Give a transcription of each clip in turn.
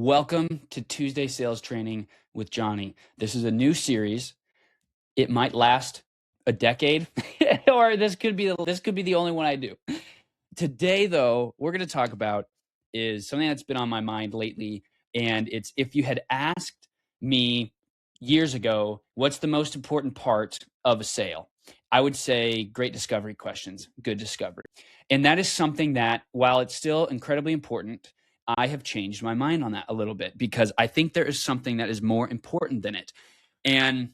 Welcome to Tuesday Sales Training with Jonny. This is a new series. It might last a decade, or this could be the only one I do. Today, though, we're going to talk about is something that's been on my mind lately, and it's if you had asked me years ago, what's the most important part of a sale? I would say great discovery questions, good discovery. And that is something that, while it's still incredibly important, I have changed my mind on that a little bit because I think there is something that is more important than it. And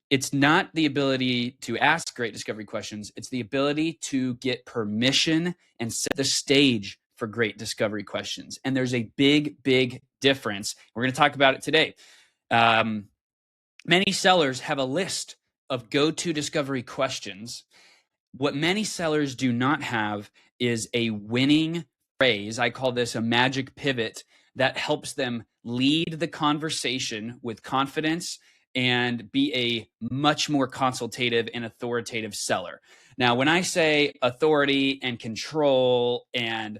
it's not the ability to ask great discovery questions. It's the ability to get permission and set the stage for great discovery questions. And there's a big, big difference. We're going to talk about it today. Many sellers have a list of go-to discovery questions. What many sellers do not have is a winning phrase. I call this a magic pivot that helps them lead the conversation with confidence and be a much more consultative and authoritative seller. Now, when I say authority and control and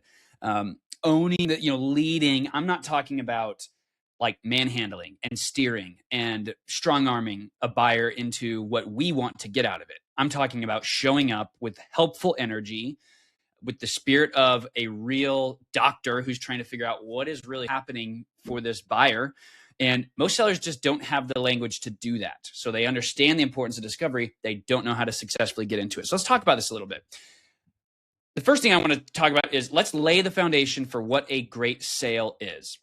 owning, leading, I'm not talking about like manhandling and steering and strong arming a buyer into what we want to get out of it. I'm talking about showing up with helpful energy, with the spirit of a real doctor who's trying to figure out what is really happening for this buyer. And most sellers just don't have the language to do that. So they understand the importance of discovery. They don't know how to successfully get into it. So let's talk about this a little bit. The first thing I want to talk about is let's lay the foundation for what a great sale is.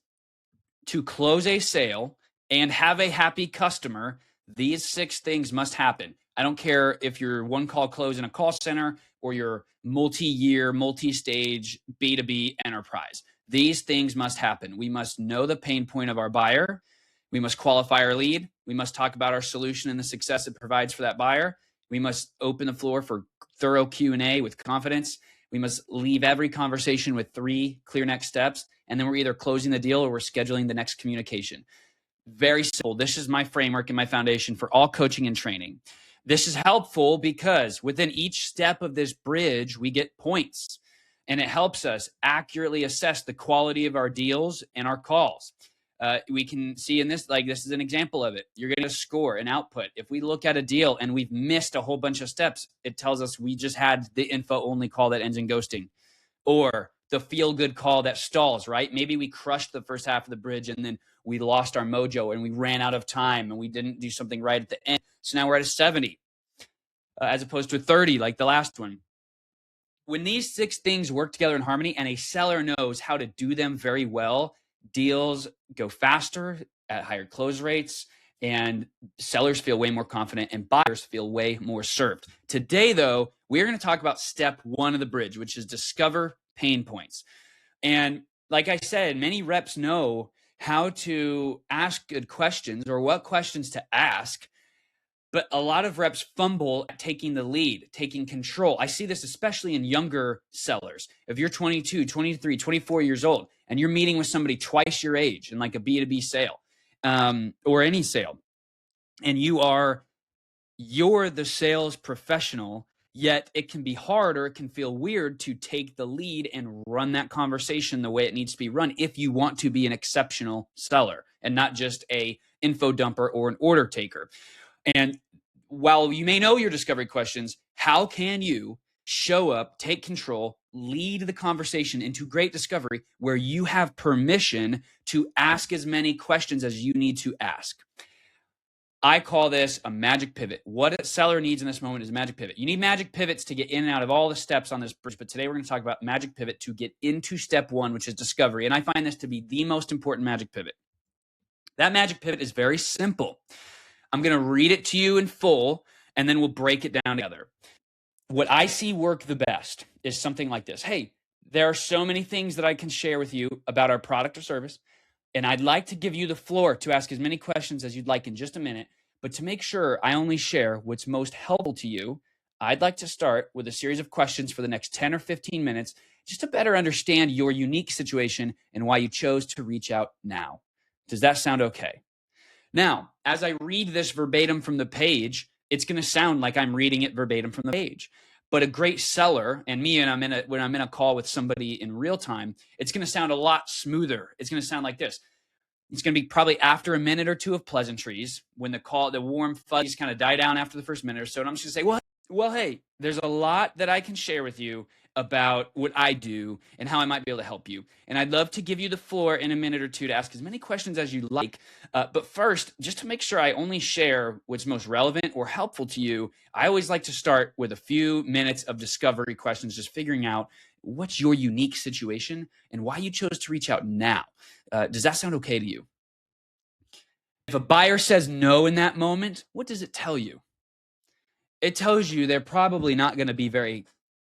To close a sale and have a happy customer, these 6 things must happen. I don't care if you're one call close in a call center or you're multi-year, multi-stage B2B enterprise. These things must happen. We must know the pain point of our buyer. We must qualify our lead. We must talk about our solution and the success it provides for that buyer. We must open the floor for thorough Q&A with confidence. We must leave every conversation with 3 clear next steps. And then we're either closing the deal or we're scheduling the next communication. Very simple. This is my framework and my foundation for all coaching and training. This is helpful because within each step of this bridge, we get points. And it helps us accurately assess the quality of our deals and our calls. We can see in this, this is an example of it. You're going to score an output. If we look at a deal and we've missed a whole bunch of steps, it tells us we just had the info-only call that ends in ghosting. Or the feel-good call that stalls, right? Maybe we crushed the first half of the bridge and then we lost our mojo and we ran out of time and we didn't do something right at the end. So now we're at a 70 as opposed to a 30 like the last one. When these 6 things work together in harmony and a seller knows how to do them very well, deals go faster at higher close rates and sellers feel way more confident and buyers feel way more served. Today, though, we're going to talk about step 1 of the bridge, which is discover pain points. And like I said, many reps know how to ask good questions or what questions to ask, but a lot of reps fumble at taking the lead, taking control. I see this especially in younger sellers. If you're 22, 23, 24 years old, and you're meeting with somebody twice your age in like a B2B sale or any sale, and you're the sales professional, yet it can be hard or it can feel weird to take the lead and run that conversation the way it needs to be run if you want to be an exceptional seller and not just a info dumper or an order taker. And while you may know your discovery questions, how can you show up, take control, lead the conversation into great discovery where you have permission to ask as many questions as you need to ask? I call this a magic pivot. What a seller needs in this moment is a magic pivot. You need magic pivots to get in and out of all the steps on this bridge, but today we're going to talk about magic pivot to get into step 1, which is discovery. And I find this to be the most important magic pivot. That magic pivot is very simple. I'm going to read it to you in full, and then we'll break it down together. What I see work the best is something like this. Hey, there are so many things that I can share with you about our product or service, and I'd like to give you the floor to ask as many questions as you'd like in just a minute. But to make sure I only share what's most helpful to you, I'd like to start with a series of questions for the next 10 or 15 minutes, just to better understand your unique situation and why you chose to reach out now. Does that sound okay? Now, as I read this verbatim from the page, it's going to sound like I'm reading it verbatim from the page. But a great seller, and me, and when I'm in a call with somebody in real time, it's going to sound a lot smoother. It's going to sound like this. It's going to be probably after a minute or two of pleasantries when the warm fuzzies kind of die down after the first minute or so. And I'm just going to say, well, hey, there's a lot that I can share with you about what I do and how I might be able to help you. And I'd love to give you the floor in a minute or two to ask as many questions as you like. But first, just to make sure I only share what's most relevant or helpful to you, I always like to start with a few minutes of discovery questions, just figuring out what's your unique situation and why you chose to reach out now. Does that sound okay to you? If a buyer says no in that moment, what does it tell you? It tells you they're probably not going to be very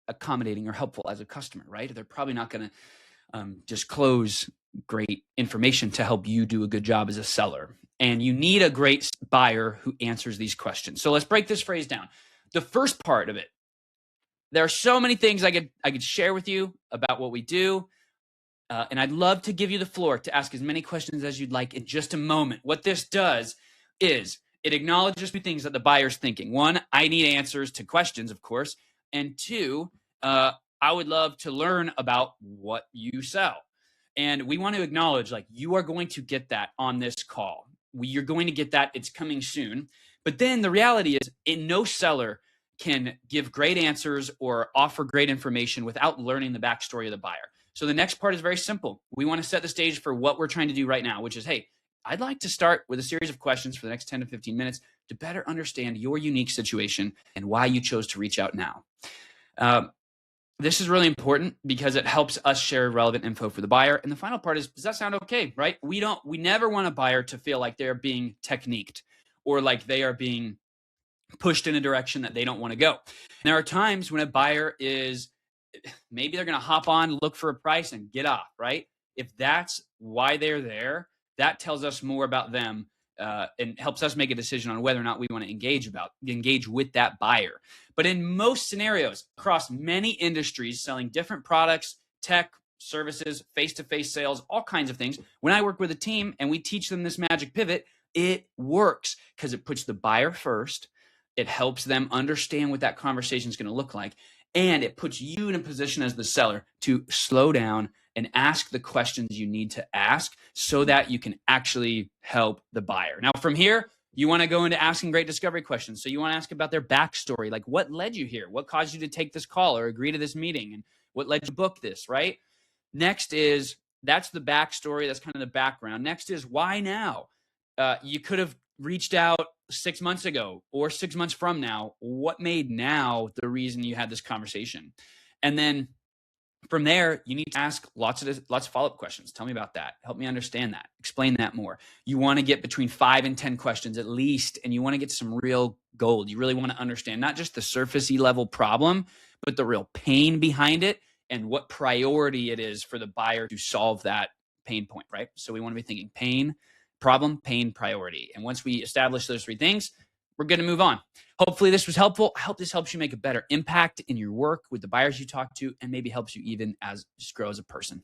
accommodating or helpful as a customer, right? They're probably not going to disclose great information to help you do a good job as a seller. And you need a great buyer who answers these questions. So let's break this phrase down. The first part of it, there are so many things I could share with you about what we do. And I'd love to give you the floor to ask as many questions as you'd like in just a moment. What this does is it acknowledges two things that the buyer's thinking. One, I need answers to questions, of course. And two, I would love to learn about what you sell. And we want to acknowledge, like, you are going to get that on this call. You're going to get that. It's coming soon. But then the reality is, no seller can give great answers or offer great information without learning the backstory of the buyer. So the next part is very simple. We want to set the stage for what we're trying to do right now, which is, hey, I'd like to start with a series of questions for the next 10 to 15 minutes to better understand your unique situation and why you chose to reach out now. This is really important because it helps us share relevant info for the buyer. And the final part is, does that sound okay, right? We never want a buyer to feel like they're being techniqued or like they are being pushed in a direction that they don't want to go. And there are times when a buyer is, maybe they're going to hop on, look for a price and get off, right? If that's why they're there, that tells us more about them and helps us make a decision on whether or not we want to engage with that buyer. But in most scenarios, across many industries, selling different products, tech, services, face-to-face sales, all kinds of things, when I work with a team and we teach them this magic pivot, it works because it puts the buyer first. It helps them understand what that conversation is going to look like. And it puts you in a position as the seller to slow down and ask the questions you need to ask so that you can actually help the buyer. Now, from here, you want to go into asking great discovery questions. So you want to ask about their backstory, like what led you here? What caused you to take this call or agree to this meeting? And what led you to book this, right? Next is, that's the backstory. That's kind of the background. Next is, why now? You could have reached out 6 months ago or 6 months from now. What made now the reason you had this conversation? And then from there, you need to ask lots of follow-up questions. Tell me about that. Help me understand that. Explain that more. You want to get between 5 and 10 questions at least, and you want to get some real gold. You really want to understand not just the surfacey level problem, but the real pain behind it and what priority it is for the buyer to solve that pain point, right? So we want to be thinking pain, problem, pain, priority. And once we establish those three things, we're going to move on. Hopefully this was helpful. I hope this helps you make a better impact in your work with the buyers you talk to and maybe helps you even just grow as a person.